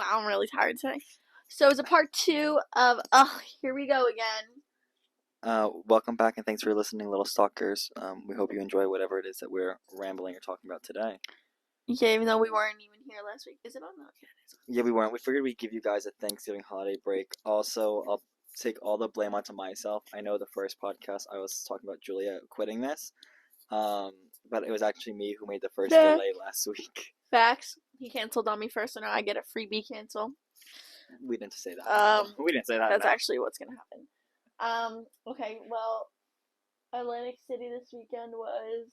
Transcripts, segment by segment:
Wow, I'm really tired today. So it's a part 2 of, here we go again. Welcome back and thanks for listening, Little Stalkers. We hope you enjoy whatever it is that we're rambling or talking about today. Yeah, even though we weren't even here last week. Is it on? No, yeah, it is on. Yeah, we weren't. We figured we'd give you guys a Thanksgiving holiday break. Also, I'll take all the blame onto myself. I know the first podcast I was talking about Julia quitting this, but it was actually me who made the first delay last week. Facts. He canceled on me first, so now I get a freebie cancel. We didn't say that. We didn't say that. That's actually what's gonna happen. Okay, well, Atlantic City this weekend was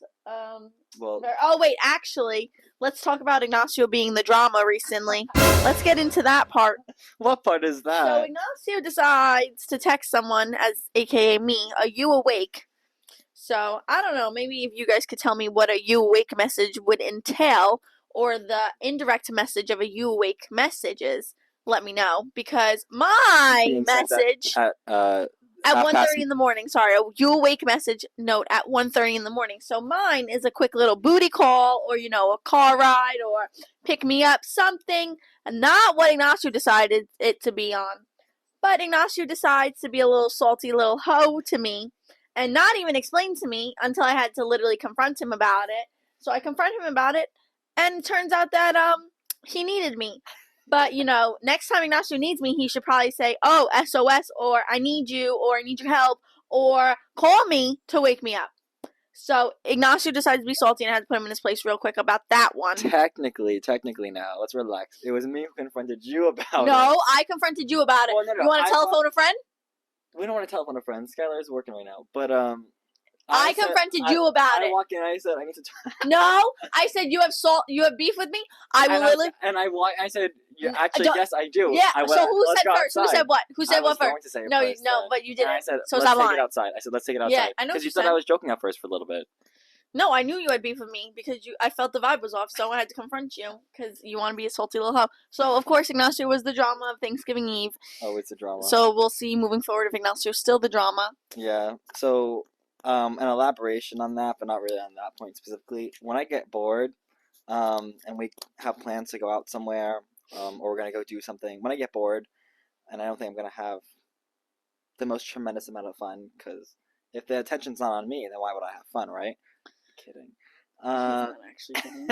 actually, let's talk about Ignacio being the drama recently. Let's get into that part. What part is that? So Ignacio decides to text someone, as aka me, are you awake? So I don't know, maybe if you guys could tell me what a you awake message would entail, or the indirect message of a you awake message is, let me know, because my message at 1:30 in the morning. Sorry, a you awake message note at 1:30 in the morning. So mine is a quick little booty call, or a car ride, or pick me up, something, and not what Ignacio decided it to be on. But Ignacio decides to be a little salty little hoe to me, and not even explain to me until I had to literally confront him about it. So I confront him about it, and it turns out that he needed me. But, next time Ignacio needs me, he should probably say, oh, SOS, or I need you, or I need your help, or call me to wake me up. So Ignacio decided to be salty, and I had to put him in his place real quick about that one. Technically now, let's relax. It was me who confronted you about it. No, I confronted you about it. Well, no, you want to telephone a friend? We don't want to telephone a friend. Skylar's working right now. But, I confronted you about it. I walked in and I said, I need to talk. No, I said, you have beef with me? I will literally. I said, actually, yes, I do. Yeah, so who said first? Who said what? Who said what first? Going to say no, first, but you didn't. I said, so let's take it outside. I said, let's take it outside. Yeah, I know. Because you said I was joking at first for a little bit. No, I knew you had beef with me because I felt the vibe was off, so I had to confront you because you want to be a salty little hoe. So, of course, Ignacio was the drama of Thanksgiving Eve. Oh, it's a drama. So, we'll see moving forward if Ignacio's still the drama. Yeah, so, an elaboration on that, but not really on that point specifically. When I get bored, and we have plans to go out somewhere, or we're going to go do something, when I get bored, and I don't think I'm going to have the most tremendous amount of fun, because if the attention's not on me, then why would I have fun, right? Kidding. Not actually kidding.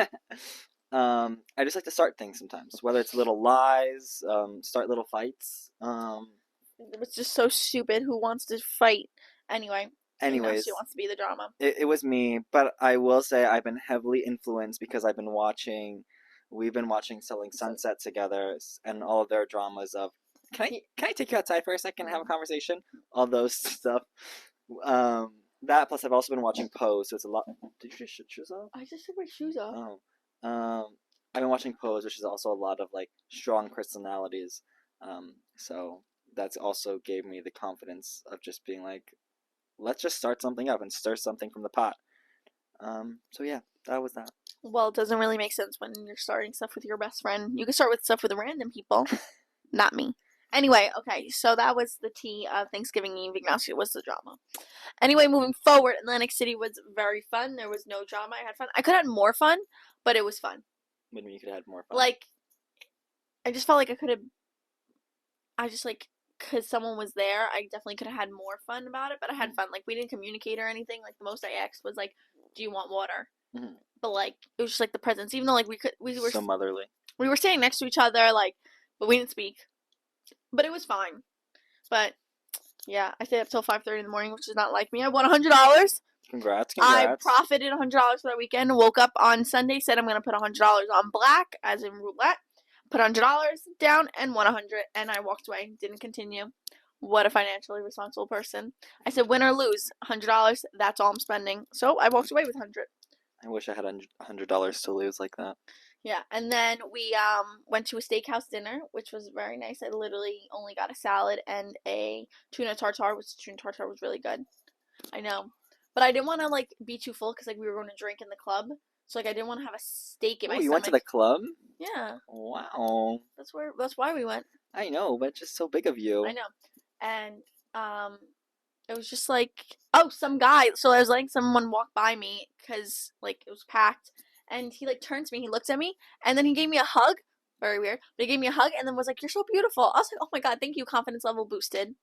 I just like to start things sometimes, whether it's little lies, start little fights. It's just so stupid. Who wants to fight? Anyways, Ignacio wants to be the drama. It was me, but I will say I've been heavily influenced because we've been watching Selling Sunset together, and all of their dramas of, can I take you outside for a second and have a conversation? All those stuff. That, plus I've also been watching Pose, so it's a lot. Did you just shut shoes off? I just took my shoes off. Oh. I've been watching Pose, which is also a lot of, strong personalities. So that's also gave me the confidence of just being let's just start something up and stir something from the pot. So yeah, that was that. Well, it doesn't really make sense when you're starting stuff with your best friend. You can start with stuff with random people. Not me. Anyway, okay, so that was the tea of Thanksgiving Eve. Ignacio was the drama. Anyway, moving forward, Atlantic City was very fun. There was no drama. I had fun. I could have had more fun, but it was fun. What do you mean you could have had more fun? I just felt like I could have... because someone was there, I definitely could have had more fun about it, but I had fun. We didn't communicate or anything. The most I asked was, do you want water? Mm-hmm. But, it was just, the presence. Even though, we were... So motherly. We were standing next to each other, but we didn't speak. But it was fine. But, yeah, I stayed up till 5:30 in the morning, which is not like me. I won $100. Congrats. I profited $100 for that weekend. Woke up on Sunday, said I'm going to put $100 on black, as in roulette. Put $100 down and won $100, and I walked away. Didn't continue. What a financially responsible person. I said, win or lose, $100, that's all I'm spending. So I walked away with $100. I wish I had $100 to lose like that. Yeah, and then we went to a steakhouse dinner, which was very nice. I literally only got a salad and a tuna tartare, which tuna tartare was really good. I know. But I didn't want to, be too full because, we were going to drink in the club. So, I didn't want to have a steak in my stomach. You went to the club? Yeah. Wow. That's why we went. I know, but it's just so big of you. I know. And, it was just some guy. So, I was letting someone walk by me because, it was packed. And he, turns to me, he looks at me, and then he gave me a hug. Very weird. But he gave me a hug and then was like, "You're so beautiful." I was like, "Oh my god, thank you." Confidence level boosted.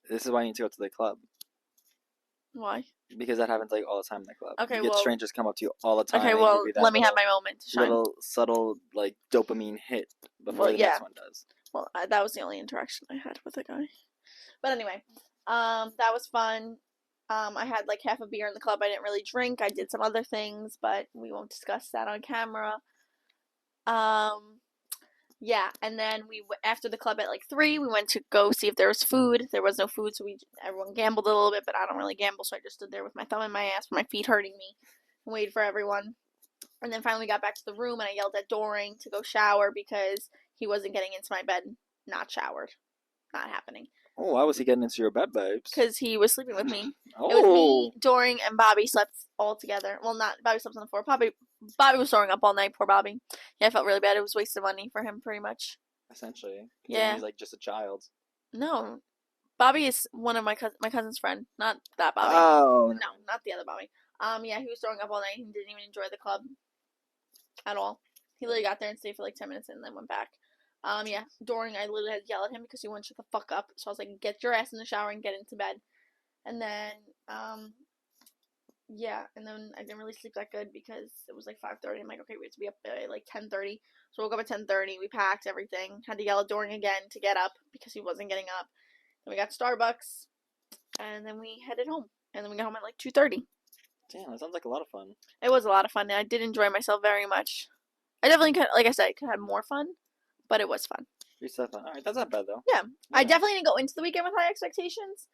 This is why you need to go to the club. Why? Because that happens like all the time in the club. Okay, you get well. strangers come up to you all the time Okay, and well, give you that let me have my moment to shine. little subtle like dopamine hit before Well, the yeah. next one does. Well, that was the only interaction I had with a guy. But anyway, that was fun. I had like half a beer in the club. I didn't really drink. I did some other things, but we won't discuss that on camera. Yeah, and then after the club at like 3, we went to go see if there was food. There was no food, so everyone gambled a little bit, but I don't really gamble, so I just stood there with my thumb in my ass, with my feet hurting me, and waited for everyone. And then finally got back to the room, and I yelled at Doring to go shower because he wasn't getting into my bed, not showered, not happening. Oh, why was he getting into your bed, babes? Because he was sleeping with me. Oh. It was me, Doring, and Bobby slept all together. Well, not Bobby slept on the floor. Bobby was throwing up all night. Poor Bobby. Yeah, I felt really bad. It was wasted money for him, pretty much. Essentially. Yeah. He's like just a child. No, Bobby is one of my cousin's friend. Not that Bobby. Oh. No, not the other Bobby. Yeah, he was throwing up all night. He didn't even enjoy the club at all. He literally got there and stayed for like 10 minutes and then went back. Yeah, Doring, I literally had to yell at him because he wouldn't shut the fuck up. So I was like, get your ass in the shower and get into bed. And then, yeah, and then I didn't really sleep that good because it was like 5:30. I'm like, okay, we have to be up at like 10:30. So I woke up at 10:30. We packed everything. Had to yell at Doring again to get up because he wasn't getting up. Then we got Starbucks, and then we headed home. And then we got home at like 2:30. Damn, that sounds like a lot of fun. It was a lot of fun, and I did enjoy myself very much. I definitely could, like I said, I could have more fun, but it was fun. Pretty fun. All right, that's not bad though. Yeah, I definitely didn't go into the weekend with high expectations,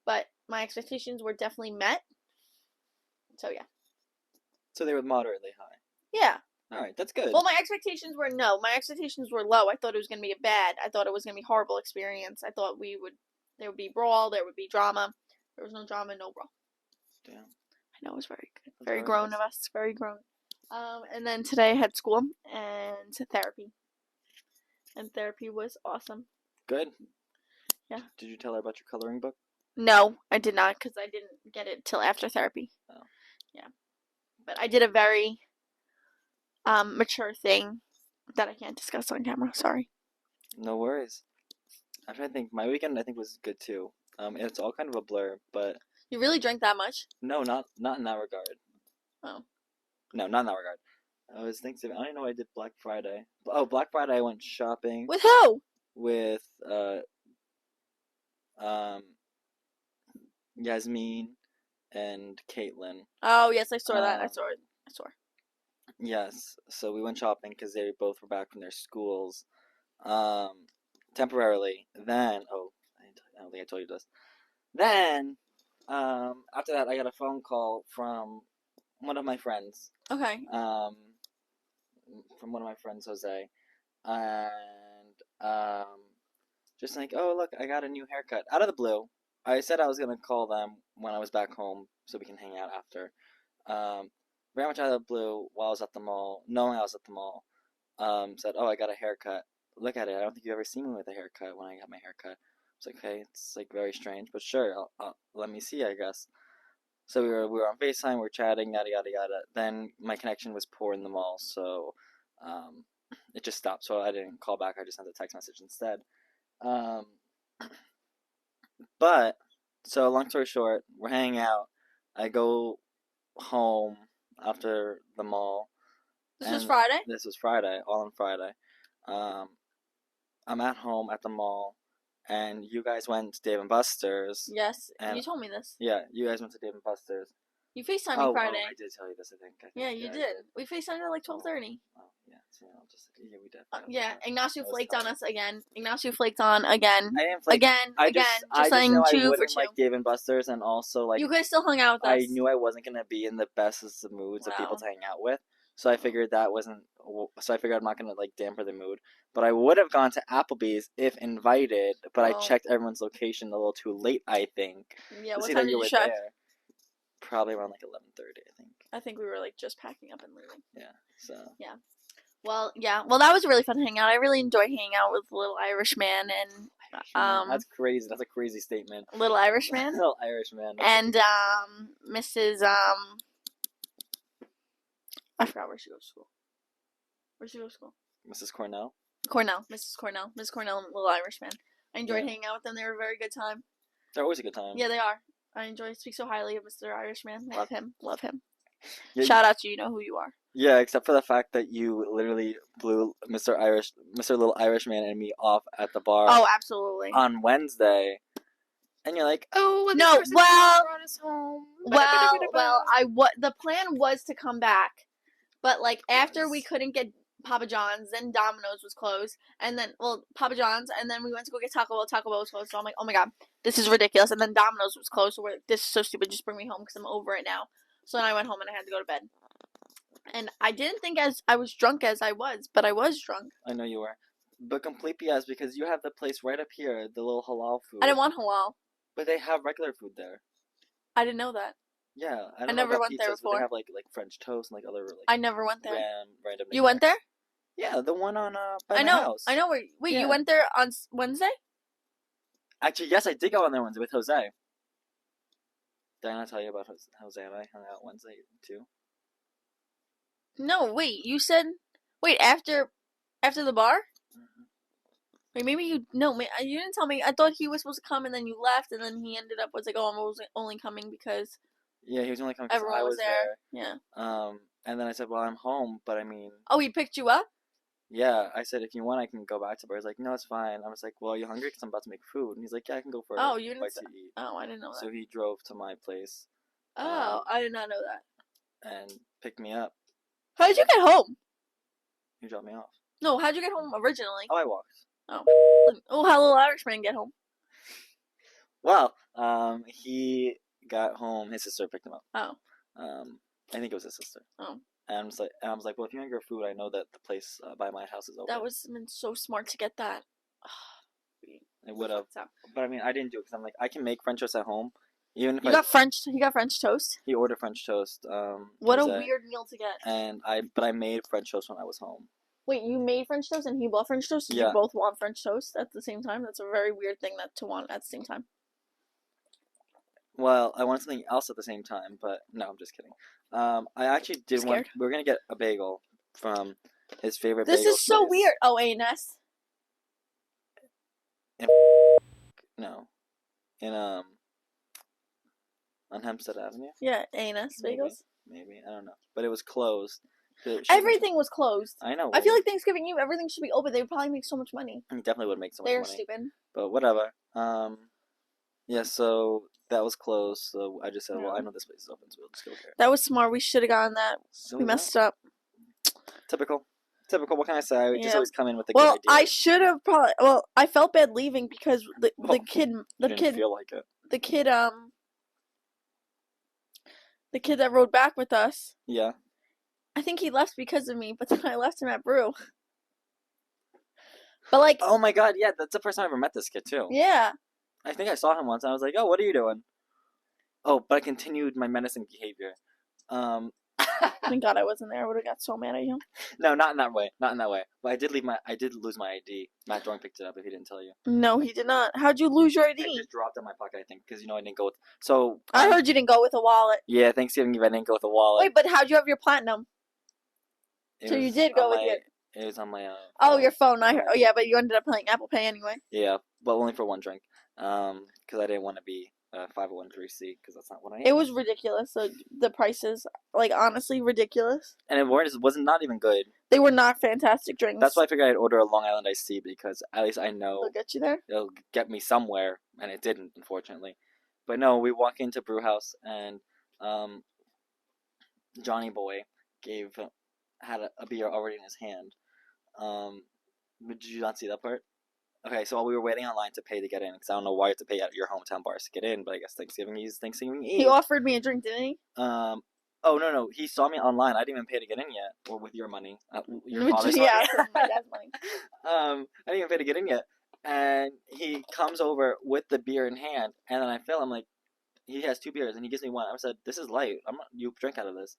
but my expectations were definitely met. So yeah. So they were moderately high. Yeah. All right, that's good. Well, my expectations were low. I thought it was gonna be I thought it was gonna be a horrible experience. I thought there would be brawl, there would be drama. There was no drama, no brawl. Damn. I know, it was very good. Very grown of us. Very grown. And then today I had school and therapy. And therapy was awesome. Good. Yeah. Did you tell her about your coloring book? No, I did not because I didn't get it till after therapy. Oh. Yeah. But I did a very mature thing that I can't discuss on camera. Sorry. No worries. I'm trying to think. My weekend, I think, was good too. It's all kind of a blur, but You really drank that much? no, not in that regard. Oh. No, not in that regard. I was thinking. I don't even know what I did Black Friday. Oh, Black Friday, I went shopping With who? with Yasmin and Caitlin. Oh yes, I saw that. I saw it. Yes, so we went shopping because they both were back from their schools, temporarily. Then, I don't think I told you this. Then, after that, I got a phone call from one of my friends. Okay. From one of my friends, Jose, and just like, oh look, I got a new haircut out of the blue. I said I was gonna call them when I was back home so we can hang out after. Very much out of the blue while I was at the mall, knowing I was at the mall, said, oh, I got a haircut. Look at it. I don't think you've ever seen me with a haircut when I got my haircut. I was like, okay, it's like very strange, but sure, let me see, I guess. So we were on FaceTime, we were chatting, yada yada yada. Then my connection was poor in the mall, so it just stopped. So I didn't call back. I just sent a text message instead. But so long story short, we're hanging out. I go home after the mall. This was Friday? This was Friday, all on Friday. I'm at home at the mall, and you guys went to Dave & Buster's. Yes, you told me this. Yeah, you guys went to Dave & Buster's. You FaceTimed me Friday. Oh, I did tell you this, I think. Yeah, you did. We FaceTimed at like 12:30. Oh, yeah. So yeah, we did. Yeah, Ignacio flaked on us again. Ignacio flaked on again. I didn't flake. Again. Just saying know 2 I for wouldn't 2. like Dave & Buster's, and also like You guys still hung out with us. I knew I wasn't gonna be in the bestest of moods of people to hang out with, so I figured that wasn't. So I figured I'm not gonna like damper the mood. But I would have gone to Applebee's if invited, but I checked everyone's location a little too late, I think. Yeah, what time did you check? Probably around like 11:30, I think. I think we were like just packing up and leaving. Yeah. So. Yeah. Well, yeah. Well, that was a really fun hangout. I really enjoy hanging out with Little Irishman and that's crazy. That's a crazy statement. Little Irishman. Little Irishman. And Mrs. I forgot where she goes to school. Where she goes to school? Mrs. Cornell. Mrs. Cornell, Miss Cornell and Little Irishman. I enjoyed hanging out with them. They were a very good time. They're always a good time. Yeah, they are. I speak so highly of Mr. Irishman. Love him. Yeah, Shout out to you. You know who you are. Yeah, except for the fact that you literally blew Mr. Little Irishman and me off at the bar. Oh, absolutely. On Wednesday, and you're like, "Oh, no, well, brought us home." The plan was to come back, but like after we couldn't get Papa John's, then Domino's was closed, and then Papa John's, and then we went to go get Taco Bell. Taco Bell was closed, so I'm like, oh my god, this is ridiculous. And then Domino's was closed, so this is so stupid. Just bring me home because I'm over it now. So then I went home and I had to go to bed. And I didn't think I was drunk as I was, but I was drunk. I know you were, but complete BS because you have the place right up here, the little halal food. I didn't want halal. But they have regular food there. I didn't know that. Yeah, I never went there before. They have like French toast and like other like. I never went there. Random. You went there? Yeah, the one on by my house. I know where. Wait, you went there on Wednesday? Actually, yes, I did go on there Wednesday with Jose. Did I not tell you about Jose and I hung out Wednesday too? No, wait. You said after the bar. Mm-hmm. Wait, maybe you didn't tell me. I thought he was supposed to come and then you left and then he ended up like, oh, I'm only coming because. Yeah, he was only coming because everyone was there. Yeah. And then I said, well, I'm home, but I mean. Oh, he picked you up? Yeah, I said, if you want, I can go back to bar. He's like, no, it's fine. I was like, well, are you hungry? Because I'm about to make food. And he's like, yeah, I can go for a bite to eat. Oh, I didn't know that. So he drove to my place. Oh, I did not know that. And picked me up. How did you get home? He dropped me off. No, how'd you get home originally? Oh, I walked. Oh, how Little Irishman get home? Well, he got home. His sister picked him up. Oh. I think it was his sister. Oh. And I was like, well, if you want your food, I know that the place by my house is open. That was so smart to get that. It would have, but I mean, I didn't do it because I'm like, I can make French toast at home. Even if you got French toast. He ordered French toast. What a weird meal to get. But I made French toast when I was home. Wait, you made French toast and he bought French toast? Did you both want French toast at the same time? That's a very weird thing to want at the same time. Well, I wanted something else at the same time, but no, I'm just kidding. I actually did want. We were gonna get a bagel from his favorite. This is so weird. Oh, A&S. No, on Hempstead Avenue. Yeah, A&S bagels. Maybe I don't know, but it was closed. Everything was closed. I know. I feel like Thanksgiving Eve, everything should be open. They would probably make so much money. He definitely would make so much money. They're stupid. But whatever. Yeah, so that was closed. So I just said, well, I know this place is open, so we'll just go here. That was smart. We should have gotten that. So we messed up. Typical. What can I say? We just always come in with a good idea. I should have probably. Well, I felt bad leaving because the kid didn't feel like it. The kid that rode back with us. Yeah. I think he left because of me, but then I left him at Brew. But like. Oh my god! Yeah, that's the first time I ever met this kid too. Yeah. I think I saw him once, and I was like, "Oh, what are you doing?" Oh, but I continued my menacing behavior. Thank God I wasn't there. I would have got so mad at you. No, not in that way. But I did lose my ID. Matt Dorn picked it up. If he didn't tell you. No, he did not. How'd you lose your ID? I just dropped it in my pocket, I think, because I didn't go with. So. I heard you didn't go with a wallet. Yeah, Thanksgiving Eve I didn't go with a wallet. Wait, but how'd you have your platinum? So you did go with it. It was on my. Your phone. I heard. Oh yeah, but you ended up playing Apple Pay anyway. Yeah, but only for one drink. Because I didn't want to be 501(c) because that's not what I am. It was ridiculous. So the prices, like honestly, ridiculous. And it wasn't not even good. They were not fantastic drinks. That's why I figured I'd order a Long Island iced tea because at least I know it'll get you there. It'll get me somewhere, and it didn't, unfortunately. But no, we walk into Brew House and Johnny Boy had a beer already in his hand. Did you not see that part? Okay, so while we were waiting online to pay to get in, because I don't know why you have to pay at your hometown bars to get in, but I guess Thanksgiving Eve is Thanksgiving Eve. He offered me a drink, didn't he? Oh, no, he saw me online. I didn't even pay to get in yet, or with your money. Your father's money. Yeah, my dad's money. I didn't even pay to get in yet. And he comes over with the beer in hand, and then I feel him, like, he has 2 beers, and he gives me one. I said, this is light. You drink out of this.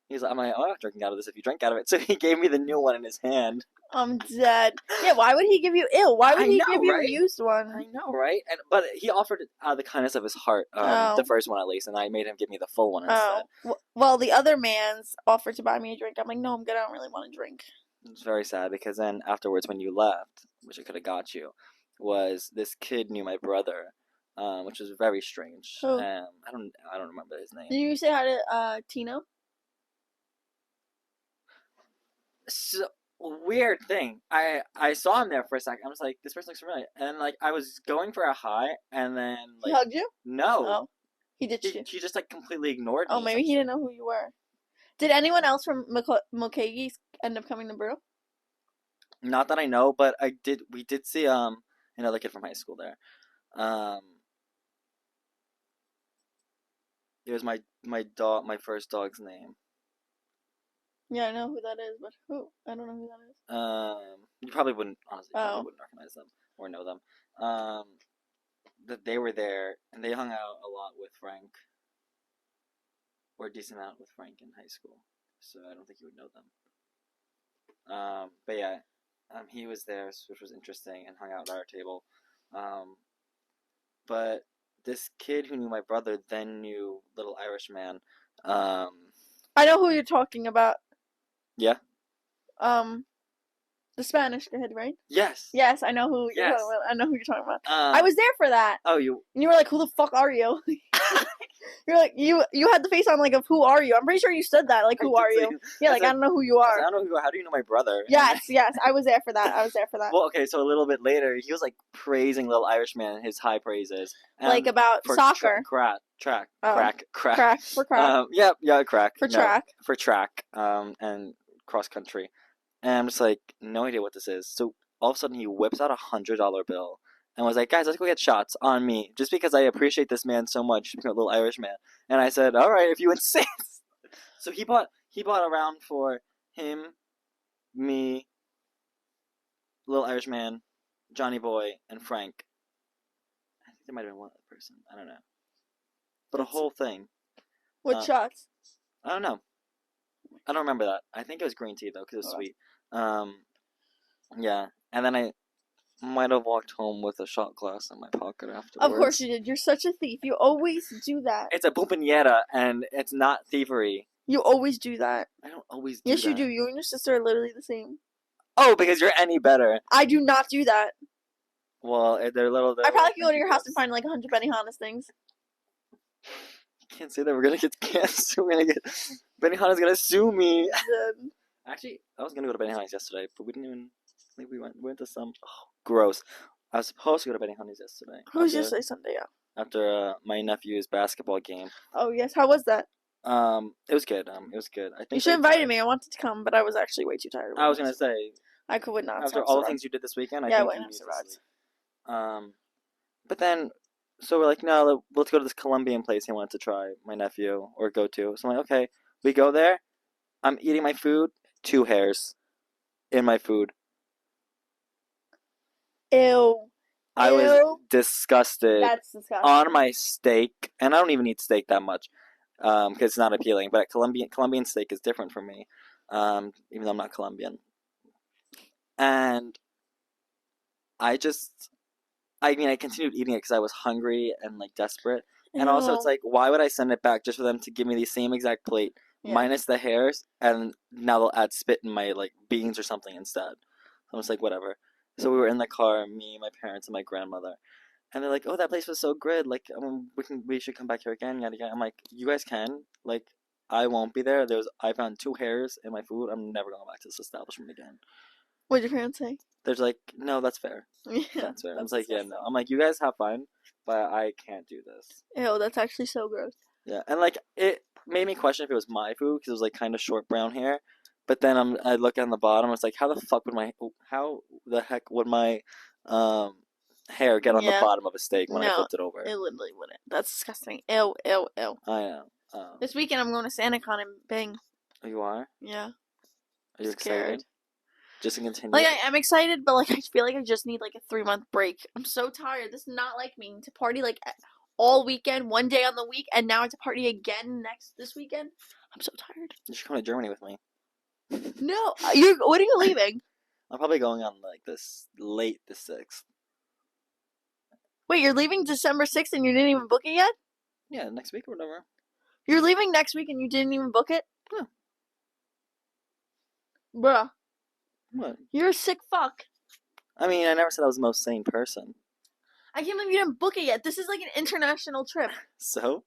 He's like, I'm not drinking out of this if you drink out of it. So he gave me the new one in his hand. I'm dead. Yeah, why would he give you Why would he give you a used one? I know, right? But he offered it out of the kindness of his heart, the first one at least, and I made him give me the full one instead. Well, the other man's offered to buy me a drink. I'm like, no, I'm good. I don't really want to drink. was very sad because then afterwards, when you left, which I could have got you, was this kid knew my brother, which was very strange. Who? I don't remember his name. Did you say hi to Tino? So weird thing. I saw him there for a second. I was like, this person looks familiar, and like I was going for a hi, and then He like hugged you? no, Oh, he ditched you. he just like completely ignored me. Oh, maybe he didn't know who you were. Did anyone else from Mulcahy's end up coming to Brew? Not that I know, but we did see another kid from high school there. It was my first dog's name. Yeah, I know who that is, but who? I don't know who that is. You probably wouldn't honestly Oh. probably wouldn't recognize them or know them. That they were there and they hung out a lot with Frank, or a decent amount with Frank in high school. So I don't think you would know them. But yeah, he was there, which was interesting, and hung out at our table. But this kid who knew my brother then knew Little Irishman. I know who you're talking about. Yeah. The Spanish kid, right? Yes. Yes, I know who you're Yes. talking about. I know who you're talking about. I was there for that. Oh, you. And you were like, "Who the fuck are you?" You're like, you had the face on like of "Who are you?" I'm pretty sure you said that, like, "Who are you?" Yeah, like, I don't know who you I are. don't know who you are. How do you know my brother? Yes, yes, I was there for that. Well, okay, so a little bit later, he was like praising Little Irishman, his high praises, like about for soccer, crack, for crack, yeah, crack for track, for track, and cross country, and I'm just like, no idea what this is. So all of a sudden, he whips out $100 bill and was like, guys, let's go get shots on me, just because I appreciate this man so much, Little Irishman. And I said, all right, if you insist. So he bought a round for him, me, Little Irishman, Johnny Boy, and Frank. I think there might have been one other person. I don't know. But a whole thing. with shots. I don't know. I don't remember that. I think it was green tea though, because it was sweet. Yeah. And then I might have walked home with a shot glass in my pocket afterwards. Of course you did. You're such a thief. You always do that. It's a bumpaniera, and it's not thievery. You always do that. I don't always do Yes, that. you do. You and your sister are literally the same. Oh, because you're any better. I do not do that. Well, they're little. I probably could go to your house and find like 100 Benihana's things. You can't say that. We're gonna get cancer. Benihana's gonna sue me. Actually, I was gonna go to Benihana's yesterday, but we didn't even. Like, we went to some. Oh, gross. I was supposed to go to Benihana's yesterday. Who's yesterday? Sunday, yeah. After my nephew's basketball game. Oh yes, how was that? It was good. It was good. I think you should have invited me. I wanted to come, but I was actually way too tired. I was gonna say. I would not. After all the things you did this weekend, I think wouldn't you have need survived. But then, so we're like, no, let's go to this Colombian place he wanted to try, my nephew, or go to. So I'm like, okay, we go there. I'm eating my food. 2 hairs in my food. Ew. I was disgusted. That's disgusting. On my steak, and I don't even eat steak that much, because it's not appealing. But Colombian steak is different for me, even though I'm not Colombian. And I continued eating it because I was hungry and like desperate. And also, it's like, why would I send it back just for them to give me the same exact plate, minus the hairs, and now they'll add spit in my like beans or something instead. I was like, whatever. So we were in the car, me, my parents, and my grandmother, and they're like, "Oh, that place was so good. Like, we should come back here again, yada yada." I'm like, "You guys can. Like, I won't be there. I found 2 hairs in my food. I'm never going back to this establishment again." What did your parents say? They're like, "No, that's fair. Yeah, that's fair." I was like, "Yeah, no." I'm like, "You guys have fun, but I can't do this." Ew, that's actually so gross. Yeah, and like it made me question if it was my food because it was like kind of short brown hair. But then I look on the bottom. I was like, how the heck would my hair get on the bottom of a steak when I flipped it over? It literally wouldn't. That's disgusting. Ew, ew, ew. I know. This weekend I'm going to SantaCon and Bing. Oh, you are? Yeah. Are you excited? Just to continue. Like I'm excited, but like I feel like I just need like a 3-month break. I'm so tired. This is not like me to party like all weekend, one day on the week, and now to party again this weekend. I'm so tired. You should come to Germany with me. No, when are you leaving? I'm probably going on like the 6th. Wait, you're leaving December 6th and you didn't even book it yet? Yeah, next week or whatever. You're leaving next week and you didn't even book it? Yeah. Bruh. What? You're a sick fuck. I mean, I never said I was the most sane person. I can't believe you didn't book it yet. This is like an international trip. So?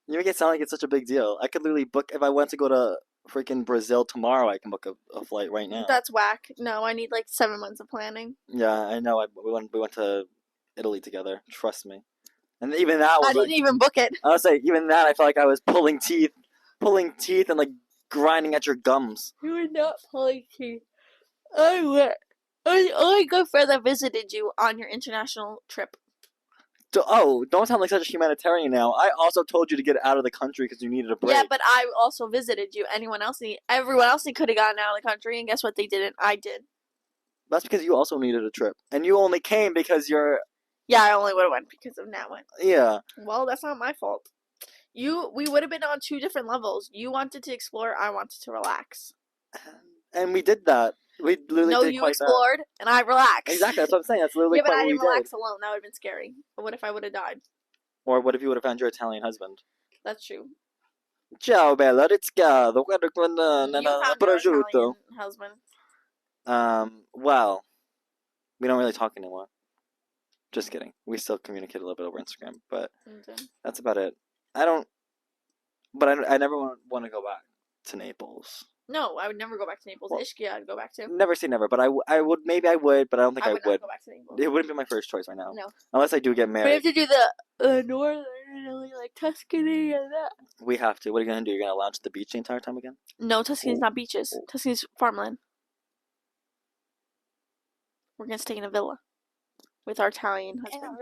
You make it sound like it's such a big deal. I could literally book, if I went to go to freaking Brazil tomorrow, I can book a flight right now. That's whack. No, I need like 7 months of planning. Yeah, I know. We went to Italy together. Trust me. And even that was I didn't even book it. I would say, even that, I felt like I was pulling teeth and like grinding at your gums. You were not pulling teeth. Only good friend that visited you on your international trip. Don't sound like such a humanitarian now. I also told you to get out of the country because you needed a break. Yeah, but I also visited you. Everyone else could have gotten out of the country, and guess what? They didn't. I did. That's because you also needed a trip, and you only came because you're. Yeah, I only would have went because of Nat went. Yeah. Well, that's not my fault. We would have been on 2 different levels. You wanted to explore. I wanted to relax. And we did that. We literally No, did you quite explored, and I relaxed. that. Exactly, that's what I'm saying. That's literally Yeah, but quite I what we didn't did. relax alone. That would have been scary. But what if I would have died? Or what if you would have found your Italian husband? That's true. Ciao, bella, riscado. You found your Italian husband. Well, we don't really talk anymore. Just kidding. We still communicate a little bit over Instagram, but Okay. that's about it. I never want to go back to Naples. No, I would never go back to Naples. Well, Ischia, I'd go back to. Never say never, but I would, maybe I would, but I don't think I would would. not go back to Naples. It wouldn't be my first choice right now. No. Unless I do get We married. have to do the northern Italy, like Tuscany and that. We have to. What are you going to do? You're going to lounge at the beach the entire time again? No, Tuscany's not beaches. Tuscany's farmland. We're going to stay in a villa with our Italian husband.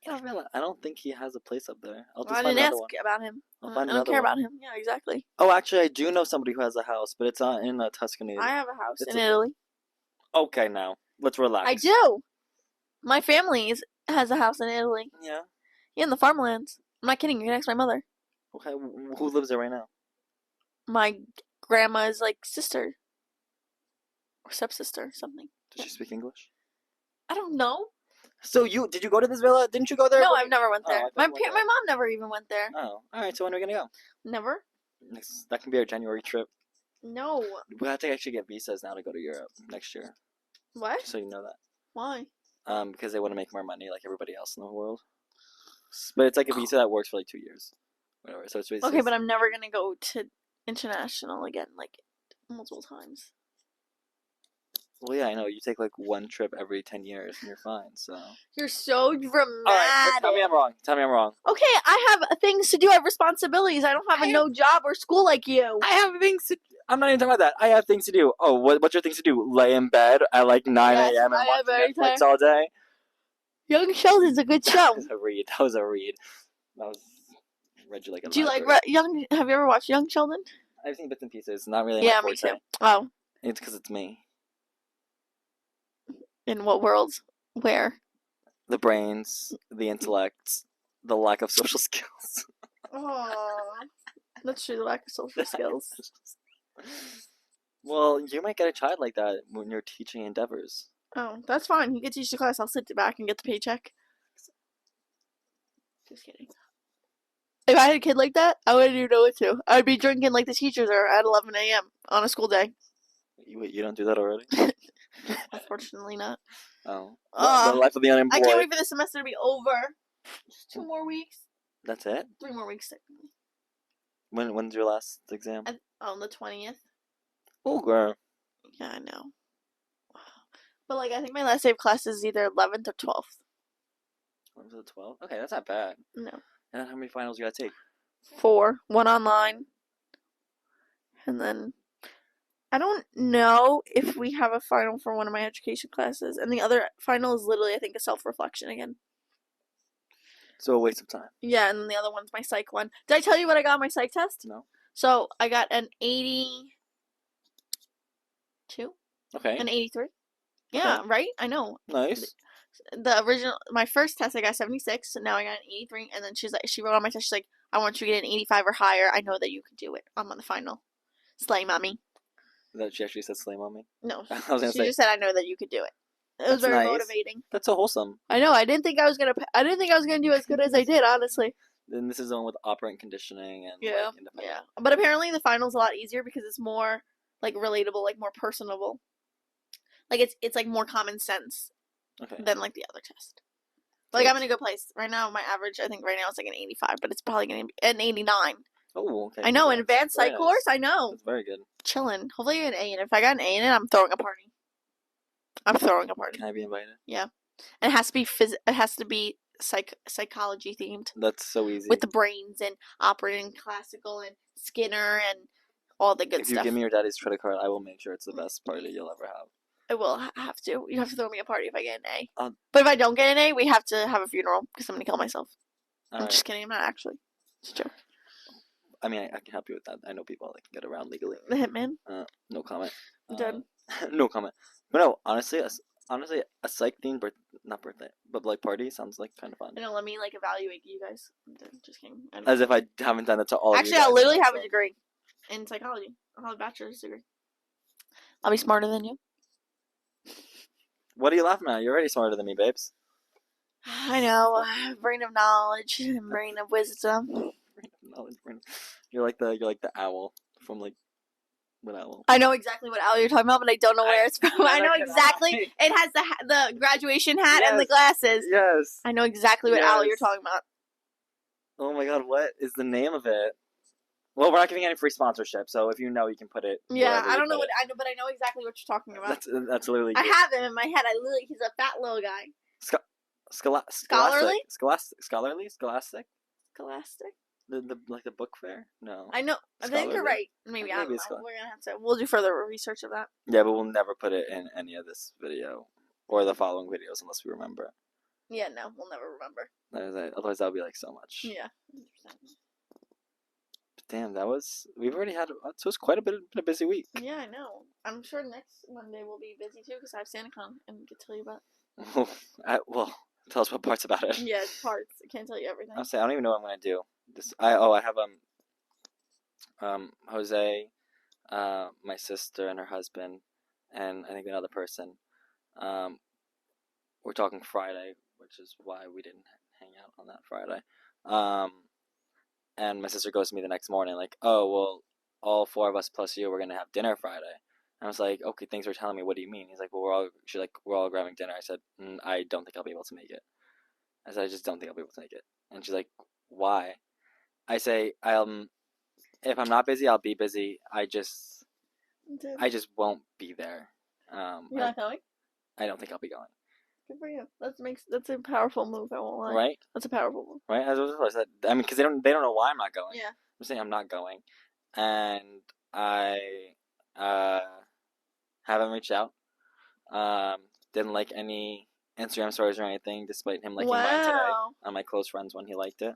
I don't think he has a place up there. I'll just I find didn't another ask one. about him. I'll I find don't another care one. about him. Yeah, exactly. Oh, actually, I do know somebody who has a house, but it's in Tuscany. I have a house It's in Italy. Okay, now let's relax. I do. My family has a house in Italy. Yeah. Yeah, in the farmlands. I'm not kidding. You can ask my mother. Okay, who lives there right now? My grandma's like sister or stepsister, something. Does she speak English? I don't know. So did you go to this villa? Didn't you go there? No, I've never went there. I thought My you went there. mom never even went there. Oh, all right. So when are we gonna go? Never. That can be our January trip. No. We have to actually get visas now to go to Europe next year. What? Just so you know that. Why? Because they want to make more money like everybody else in the world. But it's like a visa that works for like 2 years, whatever. So it's basically Okay, but I'm never gonna go to international again, like multiple times. Well, yeah, I know. You take like one trip every 10 years and you're fine. So. You're so dramatic. All right, tell me I'm wrong. Tell me I'm wrong. Okay, I have things to do. I have responsibilities. I don't have no job or school like you. I have things to. I'm not even talking about that. I have things to do. Oh, what's your things to do? Lay in bed at like 9 Yes, a.m. and I watch am very Netflix tired. all day. Young Sheldon's a good show. That was a read. That was read you like a. Do you like library. Have you ever watched Young Sheldon? I've seen bits and pieces. Not really. Yeah, my me forte. too. Oh, It's because it's me. in what worlds? Where? The brains, the intellect, the lack of social skills. Oh, that's true. The lack of social skills. Well, you might get a child like that when you're teaching endeavors. Oh, that's fine. You can teach the class. I'll sit back and get the paycheck. Just kidding. If I had a kid like that, I wouldn't even know what to. I'd be drinking like the teachers are at 11 a.m. on a school day. You don't do that already? Unfortunately not. Oh. The life of the unemployed. I can't wait for the semester to be over. Just 2 more weeks. That's it? 3 more weeks, technically. When's your last exam? On the 20th. Oh, girl. Yeah, I know. But, like, I think my last day of class is either 11th or 12th. 11 to the 12? Okay, that's not bad. No. And then how many finals you gotta take? 4. 1 online. And then I don't know if we have a final for one of my education classes. And the other final is literally, I think, a self-reflection again. So a waste of time. Yeah, and then the other one's my psych one. Did I tell you what I got on my psych test? No. So I got an 82. Okay. An 83. Yeah, Okay. right? I know. Nice. My first test I got 76, so now I got an 83, and then she wrote on my test, she's like, I want you to get an 85 or higher. I know that you can do it. I'm on the final. Slay, mommy. That she actually said slay mommy? No. I was gonna She say. just said, I know that you could do it. It was That's very nice. motivating. That's so wholesome. I know. I didn't think I was gonna do as good as I did, honestly. Then this is the one with operant conditioning and Yeah. like, independent. Yeah. But apparently the final's a lot easier because it's more like relatable, like more personable. Like it's like more common sense than like the other test. Like I'm in a good place right now. My average, I think right now it's like an 85, but it's probably gonna be an 89. Oh, okay. I know, an advanced psych course. I know. That's very good. Chilling. Hopefully I get an A, and if I got an A in it, I'm throwing a party. I'm throwing a party. Can I be invited? Yeah, and it has to be It has to be psychology themed. That's so easy. With the brains and operating classical and Skinner and all the good stuff. If you give me your daddy's credit card, I will make sure it's the best party you'll ever have. I will have to. You have to throw me a party if I get an A. But if I don't get an A, we have to have a funeral because I'm gonna kill myself. I'm just kidding. I'm not actually. It's a joke. I mean, I can help you with that. I know people that can get around legally. The hitman. No comment. Done. No comment. But no, honestly, a psych themed not birthday, but like party sounds like kind of fun. I know. Let me like evaluate you guys. Just kidding. As if I haven't done that to all. Actually, of you guys. I'll literally have a degree in psychology. I'll have a bachelor's degree. I'll be smarter than you. What are you laughing at? You're already smarter than me, babes. I know. Brain of knowledge and brain of wisdom. You're like the owl from like what owl? I know exactly what owl you're talking about, but I don't know where it's from. I know exactly. It has the graduation hat and the glasses. Yes. I know exactly what owl you're talking about. Oh my god, what is the name of it? Well, we're not giving any free sponsorship, so if you know, you can put it. Yeah, I don't know what I know, but I know exactly what you're talking about. That's literally. I have him in my head. He's a fat little guy. Scholarly? Scholastic? The book fair? No. I know. I think you're right. Maybe I don't know. We're gonna have to. We'll do further research of that. Yeah, but we'll never put it in any of this video or the following videos unless we remember. Yeah, no, we'll never remember. Otherwise, that would be like so much. Yeah. 100%. Damn, we've already had, so it's quite been a busy week. Yeah, I know. I'm sure next Monday we'll be busy too because I have SantaCon and can tell you about. Well, tell us what parts about it. Yeah, parts. I can't tell you everything. I don't even know what I'm gonna do. I have Jose, my sister and her husband, and I think another person. We're talking Friday, which is why we didn't hang out on that Friday. And my sister goes to me the next morning, like, oh, well, all four of us plus you, we're going to have dinner Friday. And I was like, okay, thanks for telling me. What do you mean? He's like, well, we're all grabbing dinner. I said, I don't think I'll be able to make it. I said, I just don't think I'll be able to make it. And she's like, why? I say, if I'm not busy, I'll be busy. I just won't be there. You're not going? I don't think I'll be going. Good for you. That's a powerful move. I won't lie. Right? That's a powerful move. Right? I mean, because they don't know why I'm not going. Yeah. I'm saying I'm not going, and I haven't reached out. Didn't like any Instagram stories or anything, despite him liking mine today on my close friends when he liked it.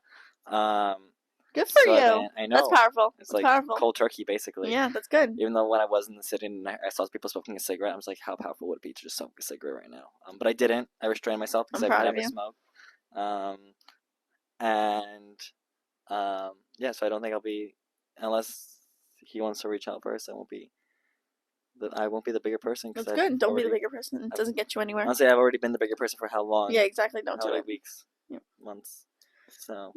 Good for you. I know. That's powerful. It's like powerful. Cold turkey, basically. Yeah, that's good. Even though when I was in the city and I saw people smoking a cigarette, I was like, how powerful would it be to just smoke a cigarette right now? But I didn't. I restrained myself because I would never smoke. Yeah, so I don't think I'll be, unless he wants to reach out first, I won't be the bigger person. That's good. Don't be the bigger person. It doesn't get you anywhere. Honestly, I've already been the bigger person for how long? Yeah, exactly. Don't do it. Weeks, months. So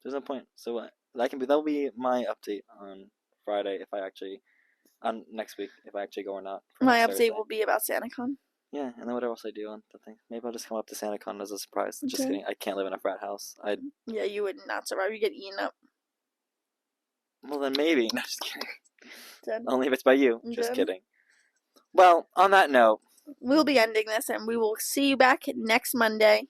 there's no point. So that'll be my update on Friday next week if I actually go or not. My update will be about SantaCon. Yeah, and then whatever else I do on the thing. Maybe I'll just come up to SantaCon as a surprise. Okay. Just kidding. I can't live in a frat house. Yeah, you would not survive. You get eaten up. Well, then maybe. No, just kidding. Dead. Only if it's by you. Just kidding. Well, on that note, we'll be ending this, and we will see you back next Monday.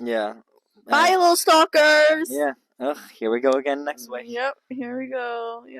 Yeah. Bye, little stalkers. Yeah. Ugh, here we go again next week. Yep, here we go. Yep.